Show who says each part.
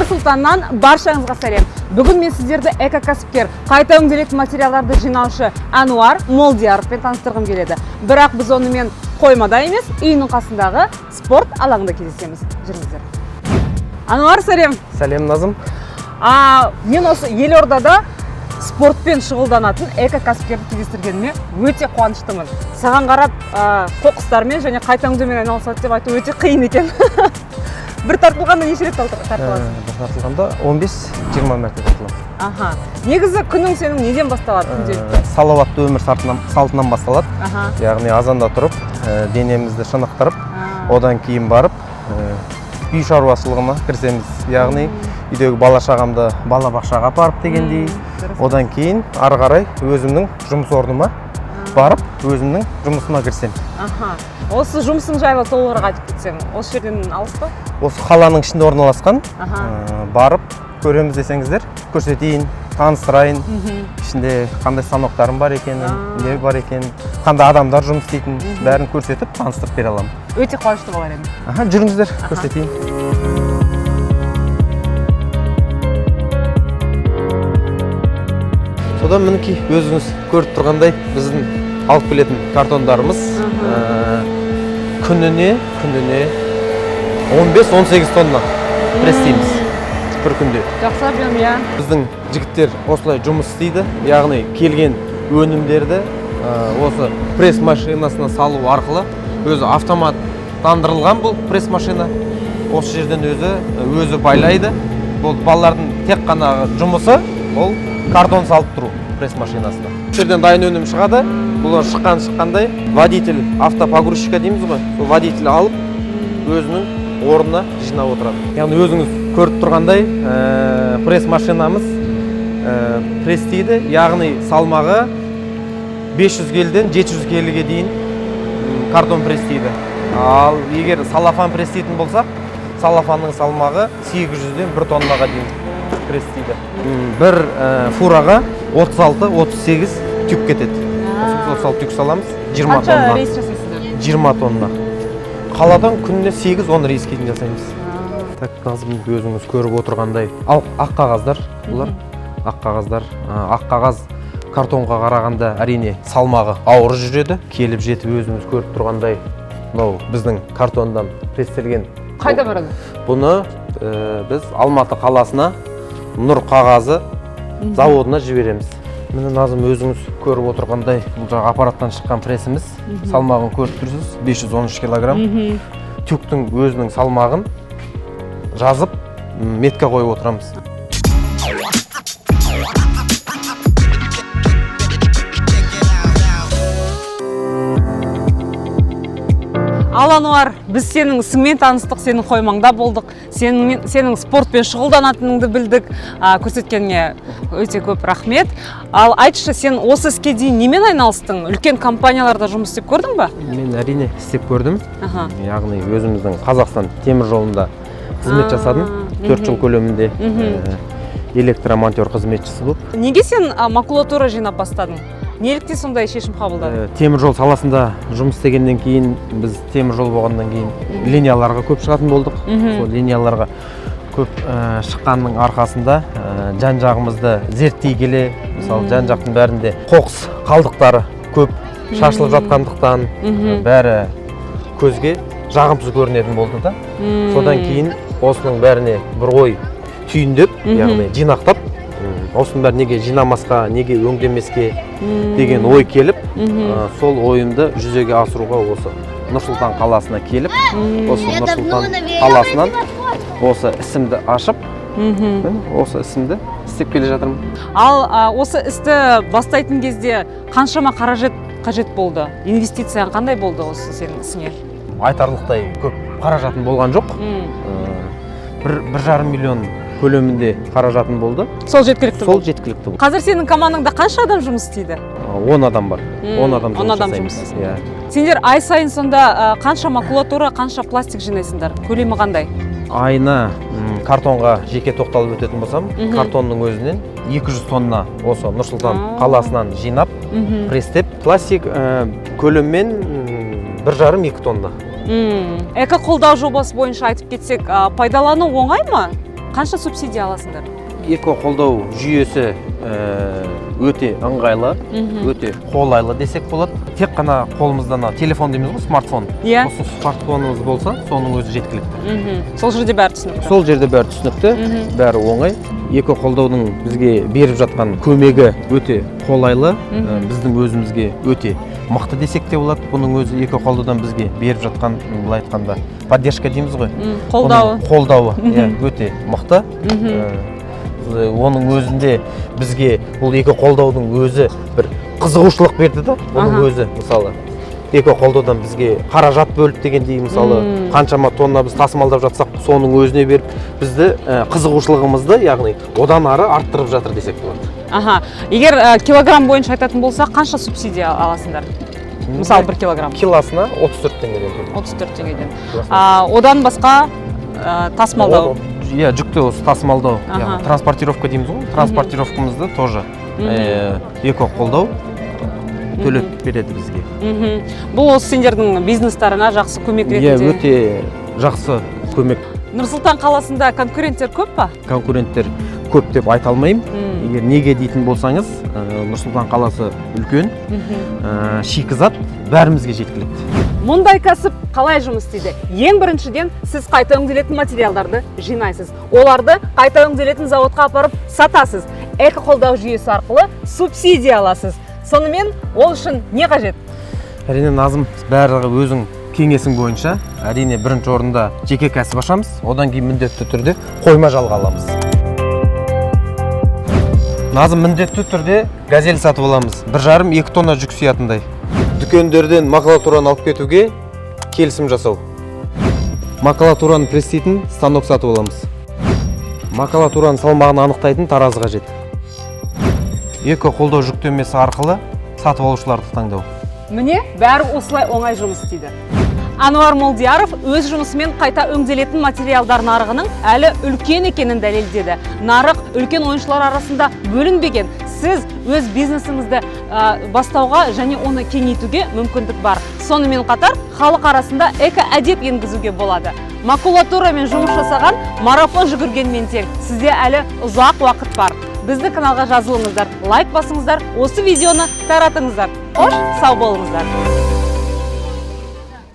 Speaker 1: Нұр Сұлтаннан баршаңызға сәлем. Бүгін мен сіздерді экокәсіпкер, қайта өңделетін материалдарды жинаушы Ануар Молдияровпен таныстырғым келеді. Бірақ біз онымен қоймада емес, үйінің қасындағы спорт алаңында кездесеміз. Жүріңіздер. Ануар, сәлем.
Speaker 2: Сәлем, Назым.
Speaker 1: Мен осы Елордада спортпен шұғылданатын экокәсіпкерді кездестіргеніме өте қуаныштымын. Саған қарап, қоқыстармен және қайта өңдеумен айналысады деп айту өте қиын екен. Бір тартылғанда неше рет тартыласың?
Speaker 2: Бір тартылғанда 15-20 мәрте тартыламын.
Speaker 1: Негізі күнің сенің неден басталады?
Speaker 2: Салауатты өмір салтынан басталады. Яғни азанда тұрып, денемізді шынықтырып, одан кейін барып, үй шаруашылығына кірісеміз. Яғни үйдегі бала-шағамды балабақшаға апарып дегендей, одан кейін ары қарай өзімнің жұмыс орныма барып, өзімнің жұмысыма кірсем.
Speaker 1: Осы жұмысың жайлы толығырақ айтып кетсең, осы жерден алыс па?
Speaker 2: Осы қаланың ішінде орналасқан. Барып көреміз десеңіздер, көрсетейін, таныстырайын. Ішінде қандай станоктарым бар екенін, не бар екенін, қандай адамдар жұмыс істейтін, бәрін көрсетіп, таныстырып бере аламын.
Speaker 1: Өте қуанышты болар едім.
Speaker 2: Жүріңіздер, көрсетейін. Содан мінекей өзіңіз көріп тұрғандай біздің алып келетін картондарымыз күніне 15-18 тонна пресстейміз бір күнде.
Speaker 1: Жақсы объем, иә.
Speaker 2: Біздің жігіттер осылай жұмыс істейді, яғни келген өнімдерді осы пресс машинасына салу арқылы өзі автоматтандырылған бұл пресс машина. Осы жерден өзі байлайды. Бұл балалардың тек қана жұмысы ол картон салып тұру пресс машинасына. Бұл жерден дайын өнім шығады. Бұлар шыққандай водитель автопогрузчика дейміз ғой. Сол водитель алып өзінің орнына жинап отырады. Яғни өзіңіз көріп тұрғандай пресс машинамыз пресстейді. Яғни салмағы 500 келіден 700 келіге дейін картон пресстейді. Ал егер салафан пресстейтін болсақ, салафанның салмағы 800-ден 1 тоннаға дейін пресстейді. Бір фураға 36-38 тюк кетеді. 36 тюк саламыз, 20 тонна.
Speaker 1: Қанша рейс жасайсыздар?
Speaker 2: 20 тонна. Қаладан күніне 8-10 рейс кейін жасаймыз. Так, Назым, өзіңіз көріп отырғандай ақ қағаздар, бұлар ақ қағаздар. Ақ қағаз картонға қарағанда әрине салмағы ауыр жүреді. Келіп жетіп өзіңіз көріп тұрғандай біздің картондан пресстелген.
Speaker 1: Қайда барады?
Speaker 2: Бұны біз Алматы қаласына Нұр қағазы заводына жібереміз. Міне, Назым, өзіңіз көріп отырғандай бұл жағы аппараттан шыққан прессіміз. Салмағын көріп тұрсыз, 513 килограмм. Тюктің өзінің салмағын жазып метка қойып отырамыз.
Speaker 1: Ал Ануар, біз сенің ісіңмен таныстық, сенің қоймаңда болдық, сенің спортпен шұғылданатыныңды білдік, көрсеткеніңе өте көп рахмет. Ал айтшы, сен осы іске дейін немен айналыстың? Үлкен компанияларда жұмыс істеп көрдің ба?
Speaker 2: Мен әрине істеп көрдім. Яғни өзіміздің Қазақстан темір жолында қызмет жасадым. 4 жыл көлемінде электромонтер қызметшісі болып.
Speaker 1: Неге сен макулатура жинап бастадың? Неліктен сондай шешім қабылдадың?
Speaker 2: Темір жол саласында жұмыс істегеннен кейін, біз темір жол болғаннан кейін линияларға көп шығатын болдық. Сол линияларға көп шыққанның арқасында жан-жағымызды зерттей келе, мысалы жан-жақтың бәрінде қоқыс қалдықтары көп шашылып жатқандықтан бәрі көзге жағымсыз көрінетін болды да. Содан кейін осының бәріне бір ой түйіндеп, яғни жинақтап, осының бәрі неге жинамасқа, неге өңдемеске деген ой келіп, сол ойымды жүзеге асыруға осы Нұр-Сұлтан қаласына келіп, осы Нұр-Сұлтан қаласынан осы ісімді ашып, осы ісімді істеп келе жатырмын.
Speaker 1: Ал осы істі бастайтын кезде қаншама қаражат қажет болды? Инвестицияң қандай болды осы сенің ісіңе?
Speaker 2: Айтарлықтай көп қаражатым болған жоқ. 1,5 миллион көлемінде қаражатым болды.
Speaker 1: Сол жеткілікті болды? Сол
Speaker 2: жеткілікті болды.
Speaker 1: Қазір сенің командаңда қанша адам жұмыс істейді?
Speaker 2: 10 адам бар. 10 адам жұмыс жасаймыз.
Speaker 1: Сендер ай сайын сонда қанша макулатура, қанша пластик жинайсыңдар? Көлемі қандай?
Speaker 2: Айына картонға жеке тоқталып өтетін болсам, картонның өзінен 200 тонна осы Нұр-Сұлтан қаласынан жинап, пресстеп, пластик көлеммен 1,5-2 тонна.
Speaker 1: Эко қолдау жобасы бойынша айтып кетсек, пайдалану оңай ма? Қанша субсидия аласыңдар?
Speaker 2: Эко қолдау жүйесі өте ыңғайлы, өте қолайлы десек болады. Тек қана қолымыздан телефон дейміз ғой, смартфон.
Speaker 1: Иә.
Speaker 2: Осы смартфонымыз болса, соның өзі жеткілікті.
Speaker 1: Сол жерде бәрі түсінікті.
Speaker 2: Сол жерде бәрі түсінікті, бәрі оңай. Эко қолдаудың бізге беріп жатқан көмегі өте қолайлы, біздің өзімізге өте мықты десек те болады. Бұның өзі эко қолдаудан бізге беріп жатқан, былай айтқанда, поддержка дейміз ғой. Қолдауы өте мықты. Оның өзінде бізге бұл эко қолдаудың өзі бір қызығушылық берді да. Оның өзі мысалы эко қолдаудан бізге қаражат бөліп дегендей, мысалы қаншама тонна біз тасымалдап жатсақ, соның өзіне беріп бізді қызығушылығымызды, яғни одан ары арттырып жатыр десек болады.
Speaker 1: Егер килограмм бойынша айтатын болса, қанша субсидия аласыңдар? Мысалы 1 килограмм.
Speaker 2: Килосына 34 теңгеден.
Speaker 1: 34 теңгеден. Одан басқа тасымалдау?
Speaker 2: Иә, жүкті осы тасымалдау, транспортировка дейміз ғой. Транспортировкамызды тоже эко қолдау төлеп береді бізге.
Speaker 1: Бұл осы сендердің бизнестарыңа жақсы көмек ретінде?
Speaker 2: Иә, өте жақсы көмек.
Speaker 1: Нұр-Сұлтан қаласында конкуренттер көп па?
Speaker 2: Конкуренттер көп деп айта алмаймын. Егер неге дейтін болсаңыз, Нұр-Сұлтан қаласы үлкен, шикізат бәрімізге жеткілікті.
Speaker 1: Мұндай кәсіп қалай жұмыс істейді? Ең біріншіден сіз қайта өңделетін материалдарды жинайсыз. Оларды қайта өңделетін зауытқа апарып сатасыз. Эко қолдау жүйесі арқылы субсидия аласыз. Сонымен ол үшін не қажет?
Speaker 2: Әрине, Назым, барлығы өзің кеңесің бойынша, әрине бірінші орында жеке кәсіп ашамыз, одан кейін міндетті түрде қойма жалға аламыз. Назым, міндетті түрде газель сатып аламыз. 1,5-2 тонна жүк сиятындай. Дүкендерден макулатураны алып кетуге келісім жасау. Макулатураны пресстейтін станок сатып аламыз. Макулатураның салмағын анықтайтын таразы қажет. Эко қолдау жүктемесі арқылы сатып алушыларды таңдау.
Speaker 1: Міне, бәрі осылай оңай жұмыс істейді. Ануар Молдияров өз жұмысымен қайта өңделетін материалдар нарығының әлі үлкен екенін дәлелдеді. Нарық үлкен ойыншылар арасында бөлінбеген. Сіз өз бизнесіңізді бастауға және оны кеңейтуге мүмкіндік бар. Сонымен қатар, халық арасында эко-әдеп енгізуге болады. Макулатурамен жұмыс жасаған марафон жүгіргенмен тең. Сізде әлі ұзақ уақыт бар. Бізді каналға жазылыңыздар, лайк басыңыздар, осы видеоны таратыңыздар. Қош, сау болыңыздар.